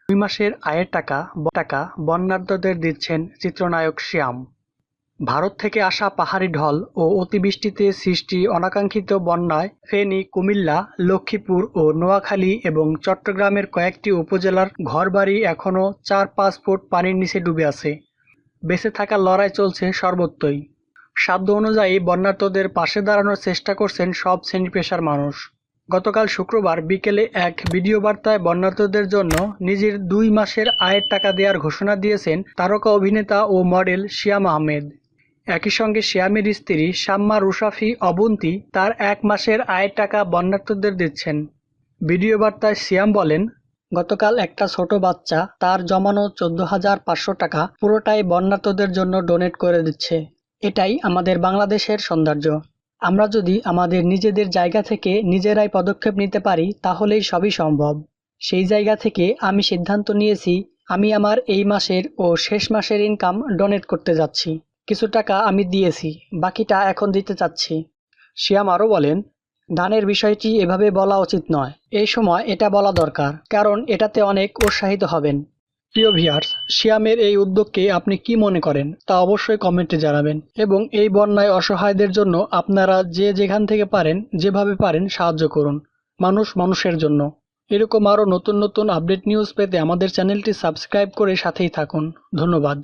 2 মাসের আয়ের টাকা বন্যার্তদের দিচ্ছেন চিত্রনায়ক শ্যাম। ভারত থেকে আসা পাহাড়ি ঢল ও অতিবৃষ্টিতে সৃষ্টি অনাকাঙ্ক্ষিত বন্যায় ফেনী, কুমিল্লা, লক্ষ্মীপুর ও নোয়াখালী এবং চট্টগ্রামের কয়েকটি উপজেলার ঘরবাড়ি এখনও ৪-৫ ফুট পানির নিচে ডুবে আছে। বেঁচে থাকার লড়াই চলছে সর্বত্রই। সাধ্য অনুযায়ী বন্যার্তদের পাশে দাঁড়ানোর চেষ্টা করছেন সব শ্রেণী-পেশার মানুষ। গতকাল শুক্রবার বিকেলে এক ভিডিও বার্তায় বন্যার্তদের জন্য নিজের 2 মাসের আয়ের টাকা দেওয়ার ঘোষণা দিয়েছেন তারকা অভিনেতা ও মডেল শিয়াম আহমেদ। একই সঙ্গে শিয়ামের স্ত্রী শাম্মা রুশাফী অবন্তী তার 1 মাসের আয়ের টাকা বন্যার্তদের দিচ্ছেন। ভিডিও বার্তায় শিয়াম বলেন, গতকাল একটা ছোট বাচ্চা তার জমানো 14,500 টাকা পুরোটাই বন্যার্তদের জন্য ডোনেট করে দিচ্ছে। এটাই আমাদের বাংলাদেশের সৌন্দর্য। আমরা যদি আমাদের নিজেদের জায়গা থেকে নিজেরাই পদক্ষেপ নিতে পারি তাহলেই সবই সম্ভব। সেই জায়গা থেকে আমি সিদ্ধান্ত নিয়েছি আমি আমার এই মাসের ও শেষ মাসের ইনকাম ডোনেট করতে যাচ্ছি। কিছু টাকা আমি দিয়েছি, বাকিটা এখন দিতে চাচ্ছি। শিয়াম আরও বলেন, দানের বিষয়টি এভাবে বলা উচিত নয়। এই সময় এটা বলা দরকার, কারণ এটাতে অনেক উৎসাহিত হবেন। প্রিয় ভিউয়ার্স, শিয়ামের এই উদ্যোগকে আপনি কি মনে করেন তা অবশ্যই কমেন্টে জানাবেন এবং এই বন্যায় অসহায়দের জন্য আপনারা যে যেখান থেকে পারেন যেভাবে পারেন সাহায্য করুন। মানুষ মানুষের জন্য। এরকম আরও নতুন নতুন আপডেট নিউজ পেতে আমাদের চ্যানেলটি সাবস্ক্রাইব করে সাথেই থাকুন। ধন্যবাদ।